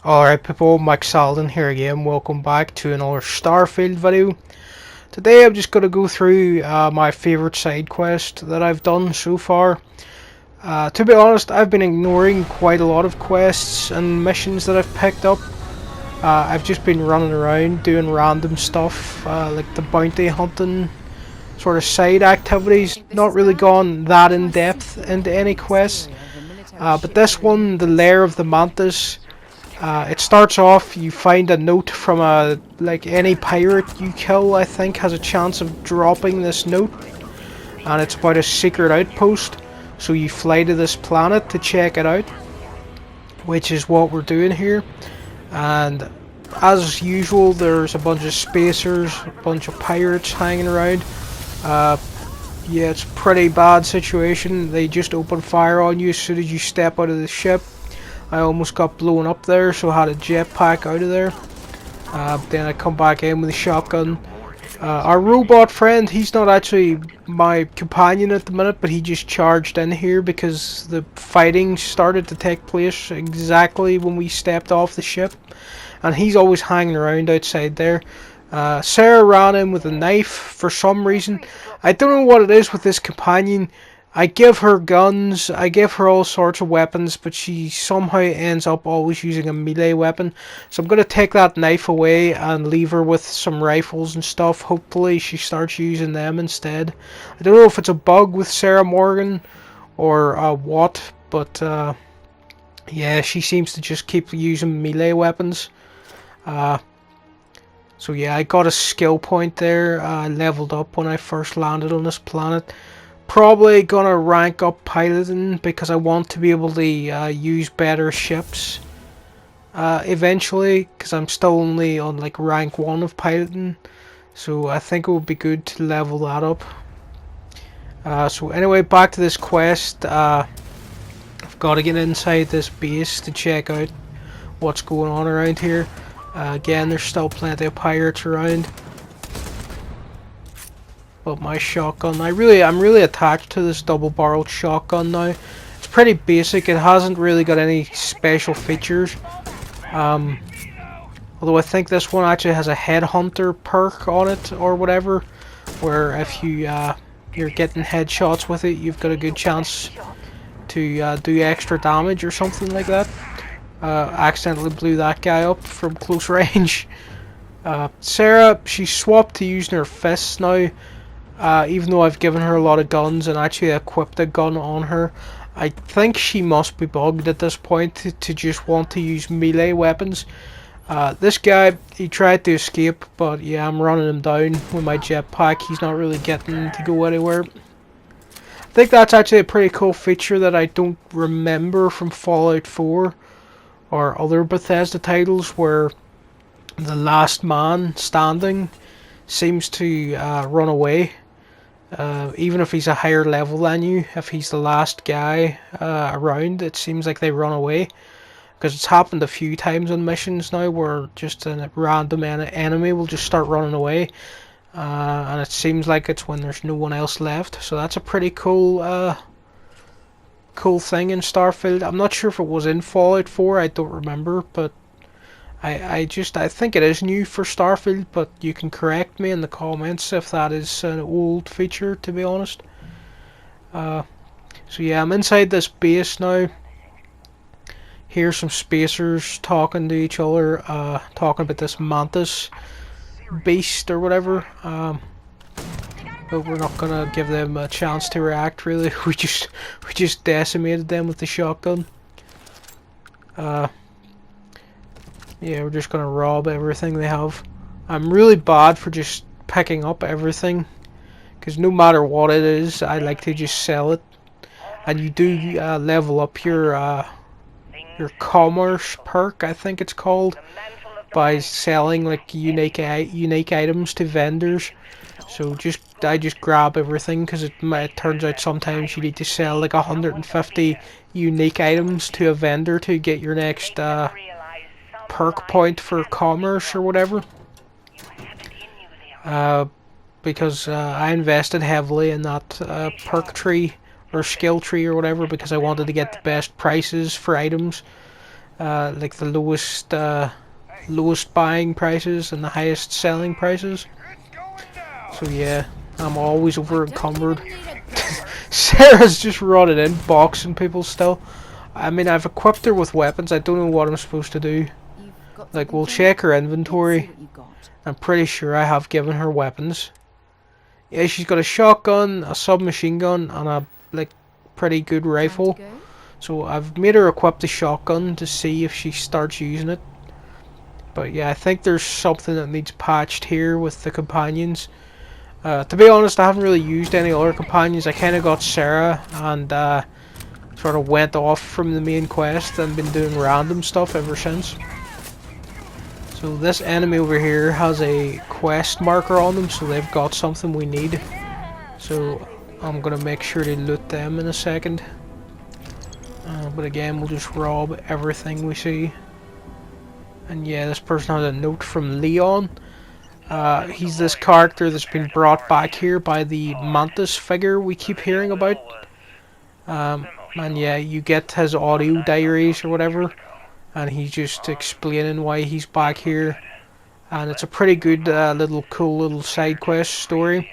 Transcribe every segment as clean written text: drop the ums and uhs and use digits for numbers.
Alright people, Mike Salden here again. Welcome back to another Starfield video. Today I'm just going to go through my favourite side quest that I've done so far. To be honest, I've been ignoring quite a lot of quests and missions that I've picked up. I've just been running around doing random stuff like the bounty hunting sort of side activities. Not really gone that in depth into any quests. But this one, the Lair of the Mantis, it starts off, you find a note from any pirate you kill, I think, has a chance of dropping this note. And it's about a secret outpost. So you fly to this planet to check it out, which is what we're doing here. And as usual, there's a bunch of spacers, a bunch of pirates hanging around. Yeah, it's a pretty bad situation. They just open fire on you as soon as you step out of the ship. I almost got blown up there, so I had a jetpack out of there. Then I come back in with a shotgun. Our robot friend, he's not actually my companion at the minute, but he just charged in here because the fighting started to take place exactly when we stepped off the ship. And he's always hanging around outside there. Sarah ran in with a knife for some reason. I don't know what it is with this companion. I give her guns, I give her all sorts of weapons, but she somehow ends up always using a melee weapon. So I'm going to take that knife away and leave her with some rifles and stuff. Hopefully she starts using them instead. I don't know if it's a bug with Sarah Morgan or what, but yeah, she seems to just keep using melee weapons. So yeah, I got a skill point there. I leveled up when I first landed on this planet. Probably gonna rank up piloting because I want to be able to use better ships eventually, because I'm still only on like rank 1 of piloting, so I think it would be good to level that up. So anyway, back to this quest. I've got to get inside this base to check out what's going on around here. Again, there's still plenty of pirates around. But my shotgun, I'm really attached to this double-barreled shotgun now. It's pretty basic. It hasn't really got any special features. Although I think this one actually has a headhunter perk on it or whatever, where if you're getting headshots with it, you've got a good chance to do extra damage or something like that. Accidentally blew that guy up from close range. Sarah, she's swapped to using her fists now. Even though I've given her a lot of guns and actually equipped a gun on her, I think she must be bugged at this point to just want to use melee weapons. This guy, he tried to escape, but yeah, I'm running him down with my jetpack. He's not really getting to go anywhere. I think that's actually a pretty cool feature that I don't remember from Fallout 4 or other Bethesda titles, where the last man standing seems to run away. Even if he's a higher level than you, if he's the last guy around, it seems like they run away. Because it's happened a few times on missions now where just a random enemy will just start running away. And it seems like it's when there's no one else left. So that's a pretty cool thing in Starfield. I'm not sure if it was in Fallout 4, I don't remember, but I think it is new for Starfield, but you can correct me in the comments if that is an old feature, to be honest. So yeah, I'm inside this base now. Here's some spacers talking to each other, talking about this Mantis beast or whatever. But we're not gonna give them a chance to react, really. We just decimated them with the shotgun. Yeah, we're just gonna rob everything they have. I'm really bad for just picking up everything, because no matter what it is, I like to just sell it. And you do level up your commerce perk, I think it's called, by selling like unique items to vendors. So I just grab everything, because it turns out sometimes you need to sell like 150 unique items to a vendor to get your next perk point for commerce or whatever. Because I invested heavily in that perk tree or skill tree or whatever, because I wanted to get the best prices for items. like the lowest buying prices and the highest selling prices. So yeah, I'm always over encumbered. Sarah's just running in, boxing people still. I mean, I've equipped her with weapons. I don't know what I'm supposed to do. Like, we'll check her inventory. I'm pretty sure I have given her weapons. Yeah, she's got a shotgun, a submachine gun, and a, like, pretty good rifle. So I've made her equip the shotgun to see if she starts using it. But yeah, I think there's something that needs patched here with the companions. To be honest, I haven't really used any other companions. I kind of got Sarah and sort of went off from the main quest and been doing random stuff ever since. So this enemy over here has a quest marker on them, so they've got something we need. So I'm going to make sure to loot them in a second. But again, we'll just rob everything we see. And yeah, this person has a note from Leon. He's this character that's been brought back here by the Mantis figure we keep hearing about. And yeah, you get his audio diaries or whatever, and he's just explaining why he's back here. And it's a pretty good cool little side quest story.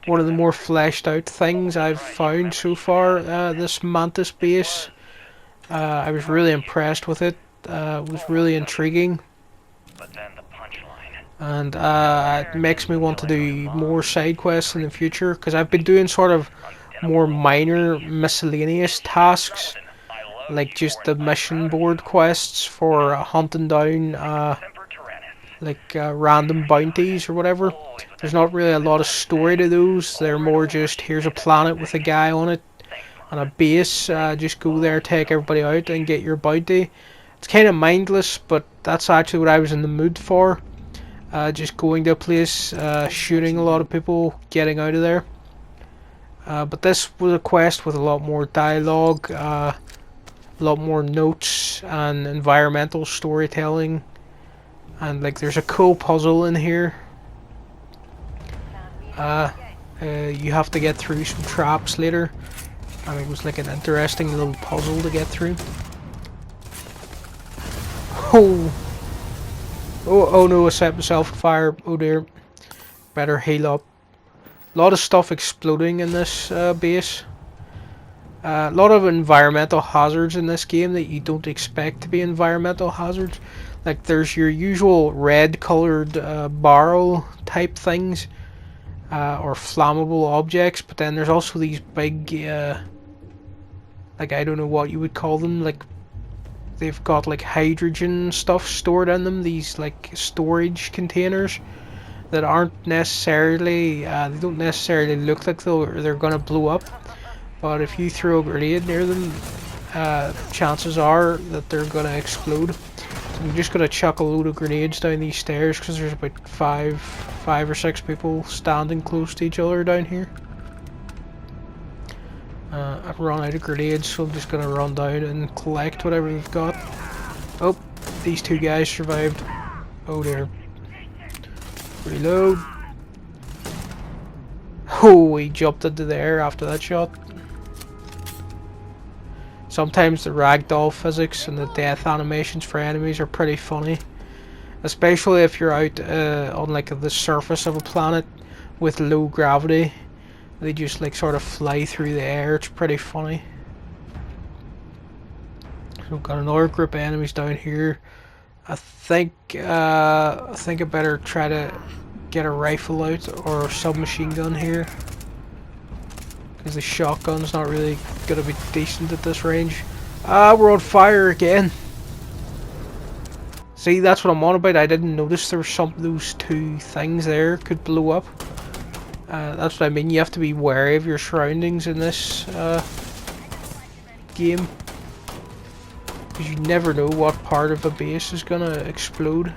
One of the more fleshed out things I've found so far, this Mantis base. I was really impressed with it. It was really intriguing. And it makes me want to do more side quests in the future, because I've been doing sort of more minor miscellaneous tasks, like just the mission board quests for hunting down random bounties or whatever. There's not really a lot of story to those. They're more just, here's a planet with a guy on it and a base, just go there, take everybody out and get your bounty. It's kind of mindless, but that's actually what I was in the mood for. Just going to a place, shooting a lot of people, getting out of there. But this was a quest with a lot more dialogue, a lot more notes and environmental storytelling. And like, there's a cool puzzle in here. You have to get through some traps later, and it was like an interesting little puzzle to get through. Oh no, I set myself on fire. Oh dear. Better heal up. A lot of stuff exploding in this base. A lot of environmental hazards in this game that you don't expect to be environmental hazards. Like, there's your usual red coloured barrel type things, or flammable objects, but then there's also these big, like, I don't know what you would call them, like, they've got like hydrogen stuff stored in them, these like storage containers that aren't necessarily, they don't necessarily look like they're gonna blow up, but if you throw a grenade near them, chances are that they're gonna explode. So I'm just gonna chuck a load of grenades down these stairs, because there's about five or six people standing close to each other down here. I've run out of grenades, so I'm just gonna run down and collect whatever they've got. Oh, these two guys survived. Oh dear. Reload. Oh, he jumped into the air after that shot. Sometimes the ragdoll physics and the death animations for enemies are pretty funny. Especially if you're out on like the surface of a planet with low gravity. They just like sort of fly through the air. It's pretty funny. So we've got another group of enemies down here. I think I better try to get a rifle out or a submachine gun here, because the shotgun's not really gonna be decent at this range. We're on fire again. See, that's what I'm on about. I didn't notice there were those two things there could blow up. That's what I mean, you have to be wary of your surroundings in this game, because you never know what part of a base is gonna explode.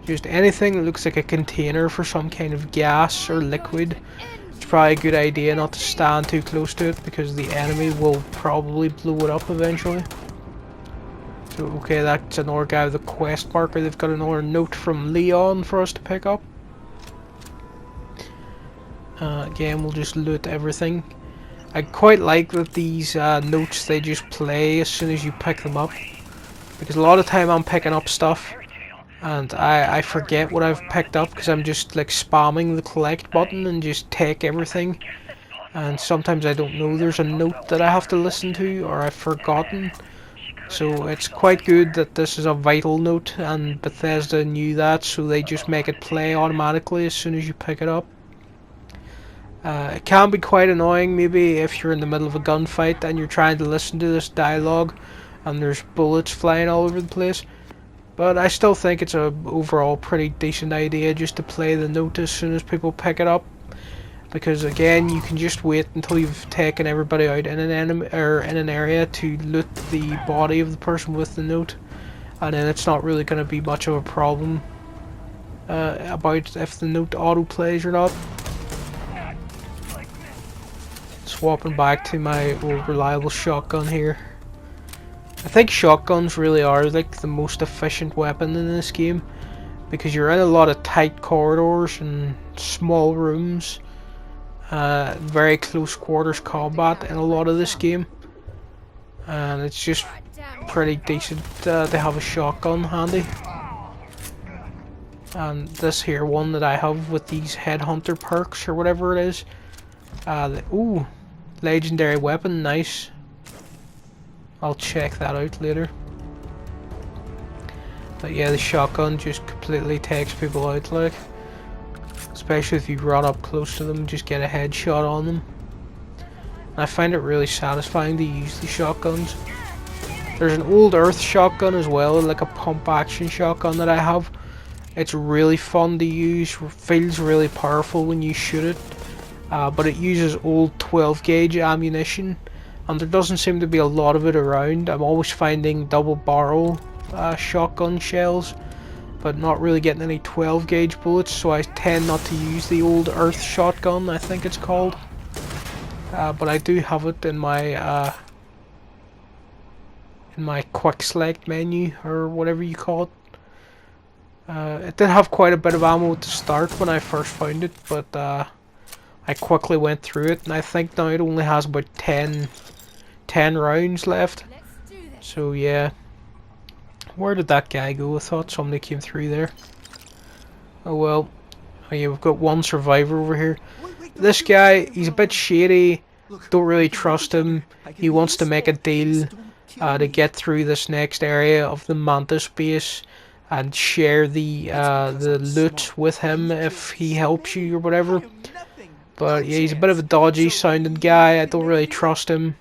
Just anything that looks like a container for some kind of gas or liquid, it's probably a good idea not to stand too close to it, because the enemy will probably blow it up eventually. So okay, that's another guy with a quest marker. They've got another note from Leon for us to pick up. Again, we'll just loot everything. I quite like that these notes, they just play as soon as you pick them up. because a lot of time I'm picking up stuff and I forget what I've picked up because I'm just like spamming the collect button and just take everything, and sometimes I don't know there's a note that I have to listen to or I've forgotten. So it's quite good that this is a vital note, and Bethesda knew that, so they just make it play automatically as soon as you pick it up. It can be quite annoying maybe if you're in the middle of a gunfight and you're trying to listen to this dialogue and there's bullets flying all over the place. But I still think it's a overall pretty decent idea just to play the note as soon as people pick it up. Because again, you can just wait until you've taken everybody out in an enemy or in an area to loot the body of the person with the note, and then it's not really going to be much of a problem about if the note auto plays or not. Swapping back to my old reliable shotgun here. I think shotguns really are like the most efficient weapon in this game, because you're in a lot of tight corridors and small rooms. Very close quarters combat in a lot of this game, and it's just pretty decent to have a shotgun handy. And this here one that I have with these headhunter perks or whatever it is, ooh, legendary weapon, nice. I'll check that out later. But yeah, the shotgun just completely takes people out, like. Especially if you run up close to them, just get a headshot on them. And I find it really satisfying to use the shotguns. There's an old Earth shotgun as well, like a pump action shotgun that I have. It's really fun to use, feels really powerful when you shoot it. But it uses old 12 gauge ammunition, and there doesn't seem to be a lot of it around. I'm always finding double barrel shotgun shells, but not really getting any 12 gauge bullets, so I tend not to use the old Earth shotgun, I think it's called. But I do have it in my quick select menu, or whatever you call it. It did have quite a bit of ammo at the start when I first found it, but I quickly went through it, and I think now it only has about 10 rounds left. So yeah. Where did that guy go? I thought somebody came through there. Oh well. Oh yeah, we've got one survivor over here. This guy, he's a bit shady. Don't really trust him. He wants to make a deal to get through this next area of the Mantis base and share the loot with him if he helps you or whatever. But yeah, he's a bit of a dodgy sounding guy. I don't really trust him.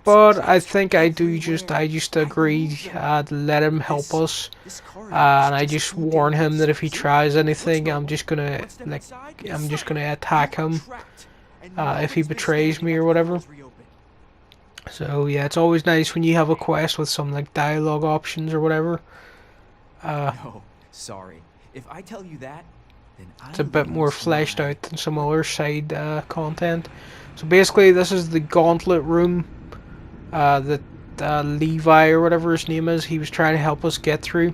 But I think I just agree to let him help us, and I just warn him that if he tries anything, I'm just gonna attack him if he betrays me or whatever. So yeah, it's always nice when you have a quest with some like dialogue options or whatever. No, sorry. If I tell you that, then it's a bit more fleshed out than some other side content. So basically, this is the gauntlet room that Levi or whatever his name is, he was trying to help us get through.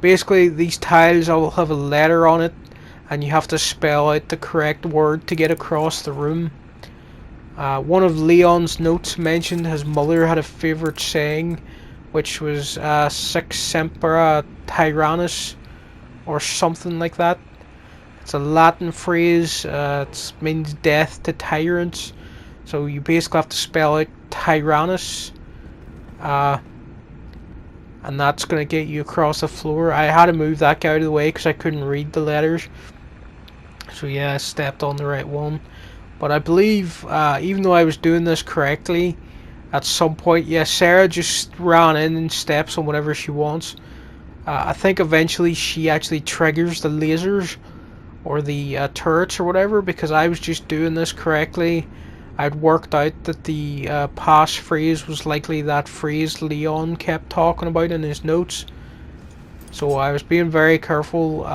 Basically, these tiles all have a letter on it, and you have to spell out the correct word to get across the room. One of Leon's notes mentioned his mother had a favourite saying, which was Sic Sempra Tyrannus, or something like that. It's a Latin phrase, it means death to tyrants. So you basically have to spell out Tyrannus, and that's going to get you across the floor. I had to move that guy out of the way because I couldn't read the letters. So yeah, I stepped on the right one. But I believe, even though I was doing this correctly, at some point, yeah, Sarah just ran in and steps on whatever she wants. I think eventually she actually triggers the lasers, or the turrets or whatever, because I was just doing this correctly. I'd worked out that the pass phrase was likely that phrase Leon kept talking about in his notes. So I was being very careful,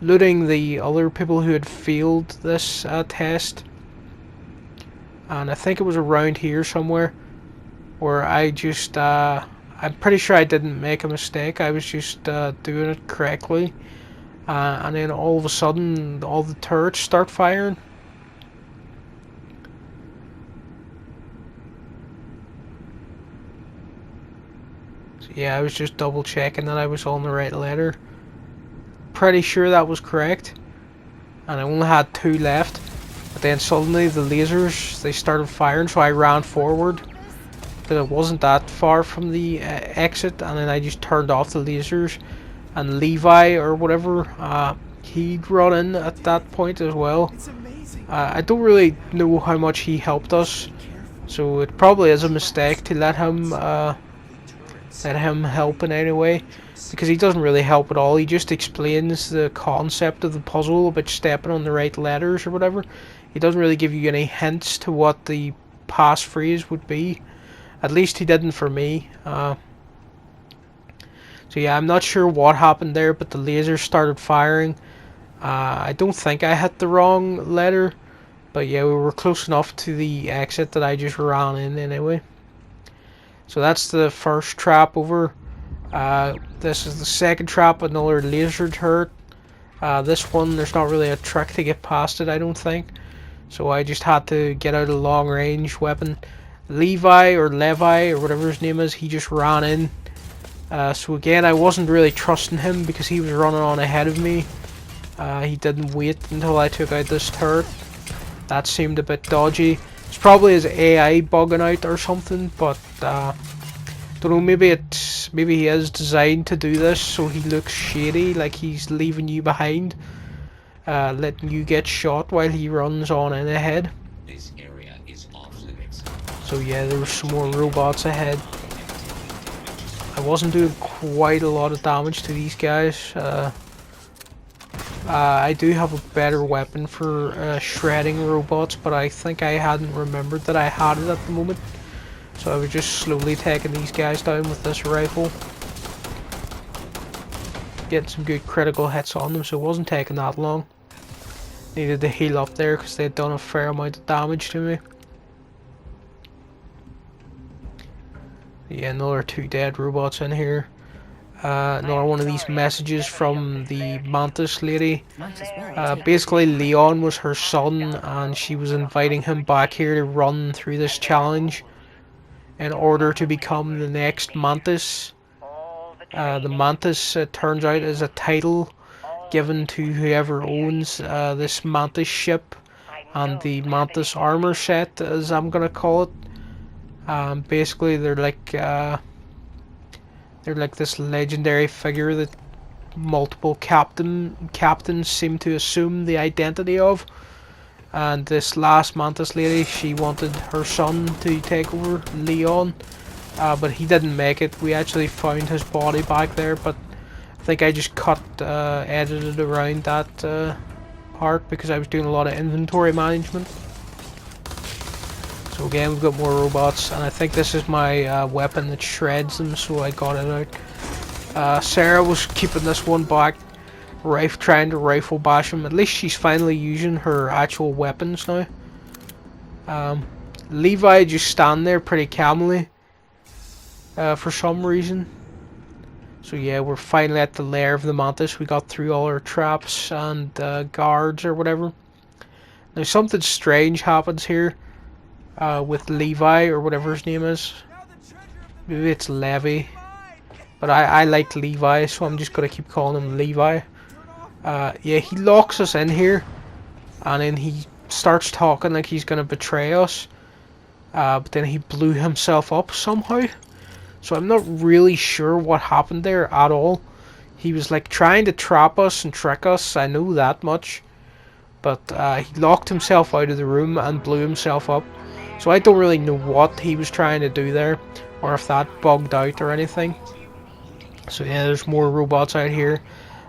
looting the other people who had failed this test. And I think it was around here somewhere, where I just, I'm pretty sure I didn't make a mistake, I was just doing it correctly. And then all of a sudden, all the turrets start firing. Yeah, I was just double checking that I was on the right ladder. Pretty sure that was correct. And I only had 2 left. But then suddenly the lasers, they started firing, so I ran forward. But it wasn't that far from the exit, and then I just turned off the lasers. And Levi, or whatever, he'd run in at that point as well. I don't really know how much he helped us. So it probably is a mistake to let him help in any way, because he doesn't really help at all. He just explains the concept of the puzzle about stepping on the right letters or whatever. He doesn't really give you any hints to what the passphrase would be. At least he didn't for me. So yeah, I'm not sure what happened there, but the lasers started firing. I don't think I hit the wrong letter, but yeah, we were close enough to the exit that I just ran in anyway. So that's the first trap over. This is the second trap, another laser turret. This one, there's not really a trick to get past it, I don't think. So I just had to get out a long range weapon. Levi, or whatever his name is, he just ran in. So again, I wasn't really trusting him because he was running on ahead of me. He didn't wait until I took out this turret. That seemed a bit dodgy. It's probably his AI bugging out or something, but don't know, maybe he is designed to do this so he looks shady, like he's leaving you behind, letting you get shot while he runs on in ahead. This area is off limits. So yeah, there were some more robots ahead. I wasn't doing quite a lot of damage to these guys. I do have a better weapon for shredding robots, but I think I hadn't remembered that I had it at the moment. So I was just slowly taking these guys down with this rifle. Getting some good critical hits on them, so it wasn't taking that long. Needed to heal up there because they had done a fair amount of damage to me. Yeah, another 2 dead robots in here. Another one of these messages from the Mantis lady. Basically, Leon was her son, and she was inviting him back here to run through this challenge in order to become the next Mantis. The Mantis, it turns out, is a title given to whoever owns this Mantis ship and the Mantis armor set, as I'm gonna call it. Basically, they're like this legendary figure that multiple captains seem to assume the identity of. And this last Mantis lady, she wanted her son to take over, Leon, but he didn't make it. We actually found his body back there, but I think I just edited around that part because I was doing a lot of inventory management. So again, we've got more robots, and I think this is my weapon that shreds them, so I got it out. Sarah was keeping this one back, trying to rifle bash him. At least she's finally using her actual weapons now. Levi just stand there pretty calmly for some reason. So yeah, we're finally at the lair of the Mantis. We got through all our traps and guards or whatever. Now something strange happens here with Levi, or whatever his name is. Maybe it's Levi, but I like Levi, so I'm just gonna keep calling him Levi. Yeah, he locks us in here, and then he starts talking like he's gonna betray us, but then he blew himself up somehow, so I'm not really sure what happened there at all. He was like trying to trap us and trick us, I know that much, but he locked himself out of the room and blew himself up, so I don't really know what he was trying to do there, or if that bugged out or anything. So yeah, there's more robots out here.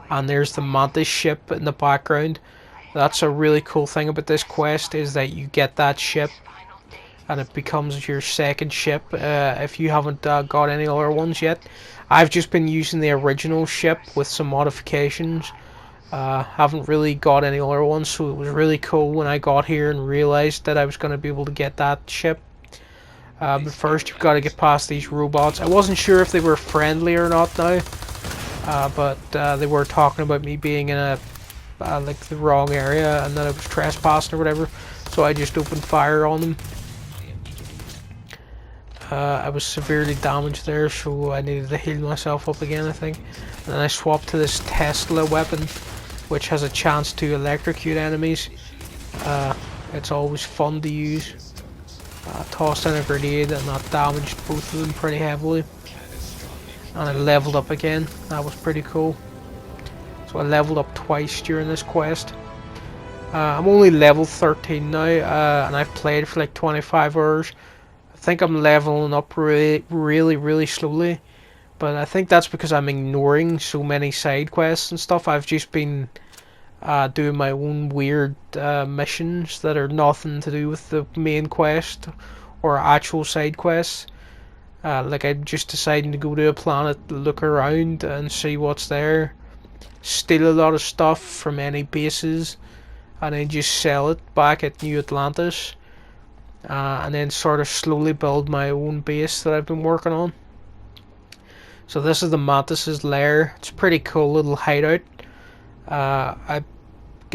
And there's the Mantis ship in the background. That's a really cool thing about this quest, is that you get that ship and it becomes your second ship if you haven't got any other ones yet. I've just been using the original ship with some modifications. Haven't really got any other ones, so it was really cool when I got here and realized that I was going to be able to get that ship. But first you've got to get past these robots. I wasn't sure if they were friendly or not now. But they were talking about me being in a like the wrong area and that I was trespassing or whatever, so I just opened fire on them. I was severely damaged there, so I needed to heal myself up again, I think. And then I swapped to this Tesla weapon, which has a chance to electrocute enemies. It's always fun to use. Tossed in a grenade and that damaged both of them pretty heavily. And I leveled up again. That was pretty cool. So I leveled up twice during this quest. I'm only level 13 now, and I've played for like 25 hours. I think I'm leveling up really slowly. But I think that's because I'm ignoring so many side quests and stuff. I've just been doing my own weird missions that are nothing to do with the main quest or actual side quests. Like I'm just deciding to go to a planet, look around and see what's there, steal a lot of stuff from any bases, and then just sell it back at New Atlantis, and then sort of slowly build my own base that I've been working on. So this is the Mantis's lair. It's a pretty cool little hideout.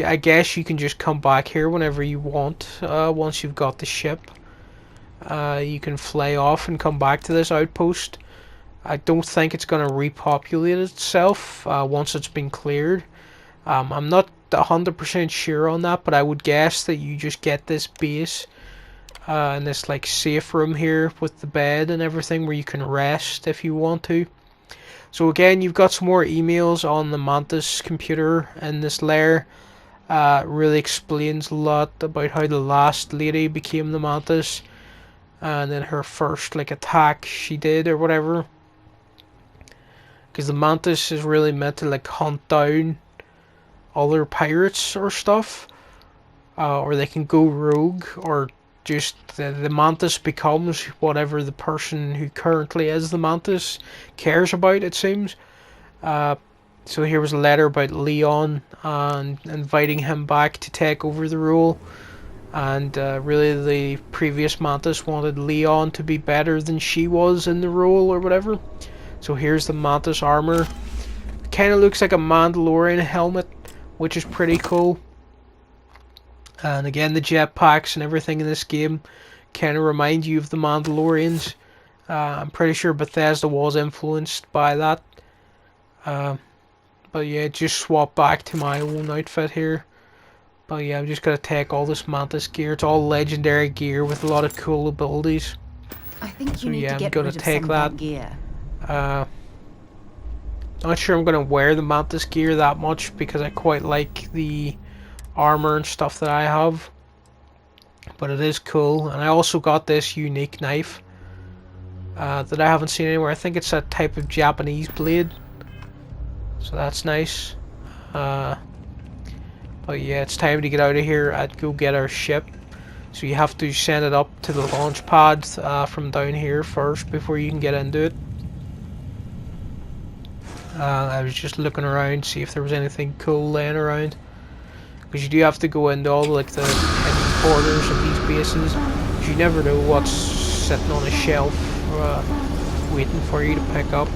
I guess you can just come back here whenever you want, once you've got the ship. You can fly off and come back to this outpost. I don't think it's going to repopulate itself once it's been cleared. I'm not 100% sure on that, but I would guess that you just get this base and this like safe room here with the bed and everything where you can rest if you want to. So again, you've got some more emails on the Mantis computer in this lair. Really explains a lot about how the last lady became the Mantis, and then her first like attack she did or whatever. Because the Mantis is really meant to like hunt down other pirates or stuff, or they can go rogue, or just the Mantis becomes whatever the person who currently is the Mantis cares about, it seems. So here was a letter about Leon and inviting him back to take over the role. And really the previous Mantis wanted Leon to be better than she was in the role or whatever. So here's the Mantis armor. Kind of looks like a Mandalorian helmet, which is pretty cool. And again, the jetpacks and everything in this game kind of remind you of the Mandalorians. I'm pretty sure Bethesda was influenced by that. But yeah, just swap back to my own outfit here. But yeah, I'm just going to take all this Mantis gear. It's all legendary gear with a lot of cool abilities. I think you So need yeah, to I'm get going rid to of take some of that. that gear. Not sure I'm going to wear the Mantis gear that much because I quite like the armor and stuff that I have. But it is cool. And I also got this unique knife that I haven't seen anywhere. I think it's a type of Japanese blade. So that's nice. But yeah, it's time to get out of here and go get our ship. So you have to send it up to the launch pad from down here first before you can get into it. I was just looking around, see if there was anything cool laying around. Because you do have to go into all like the hidden corners of these bases. Because you never know what's sitting on a shelf waiting for you to pick up.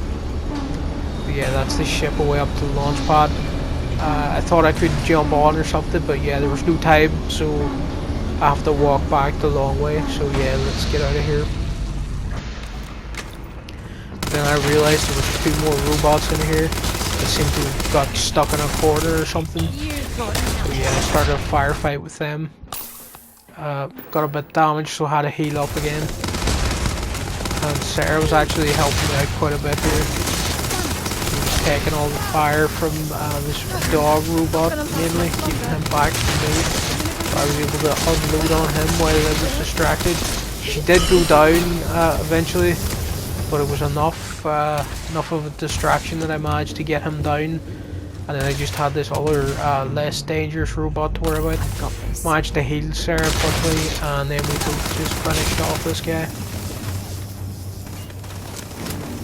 But yeah, that's the ship away up to the launch pad. I thought I could jump on or something, but yeah, there was no time, so I have to walk back the long way. So yeah, let's get out of here. Then I realized there was 2 more robots in here that seemed to have got stuck in a corner or something. So yeah, I started a firefight with them. Got a bit damaged, so I had to heal up again. And Sarah was actually helping me out quite a bit here. She was taking all the fire from this dog robot, mainly, keeping him back from me. So I was able to unload on him while I was distracted. She did go down eventually, but it was enough of a distraction that I managed to get him down. And then I just had this other less dangerous robot to worry about. Managed to heal Sarah quickly, and then we both just finished off this guy.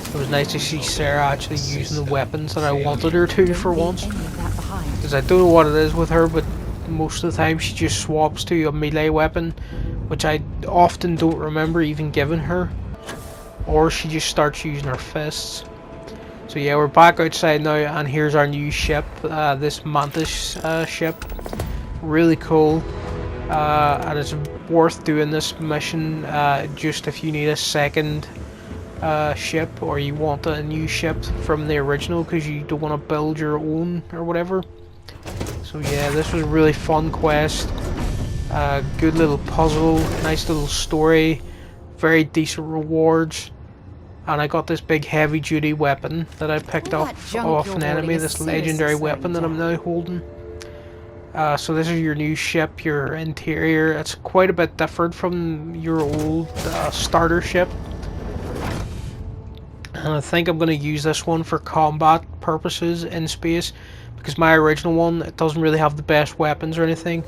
It was nice to see Sarah actually using the weapons that I wanted her to for once. Because I don't know what it is with her, but most of the time she just swaps to a melee weapon, which I often don't remember even giving her. Or she just starts using her fists. So yeah, we're back outside now, and here's our new ship, this Mantis ship. Really cool, and it's worth doing this mission just if you need a second ship, or you want a new ship from the original because you don't want to build your own or whatever. So yeah, this was a really fun quest. Good little puzzle, nice little story, very decent rewards. And I got this big heavy duty weapon that I picked up off an enemy, this legendary weapon that I'm now holding. So this is your new ship, your interior. It's quite a bit different from your old starter ship. And I think I'm going to use this one for combat purposes in space, because my original one, it doesn't really have the best weapons or anything.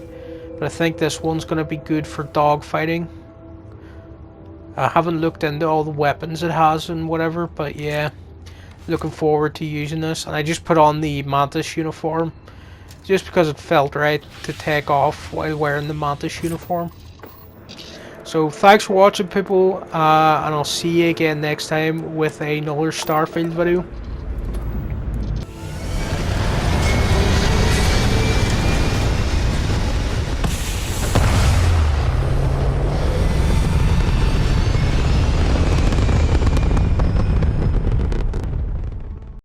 But I think this one's going to be good for dogfighting. I haven't looked into all the weapons it has and whatever, but yeah, looking forward to using this. And I just put on the Mantis uniform, just because it felt right to take off while wearing the Mantis uniform. So thanks for watching, people, and I'll see you again next time with another Starfield video.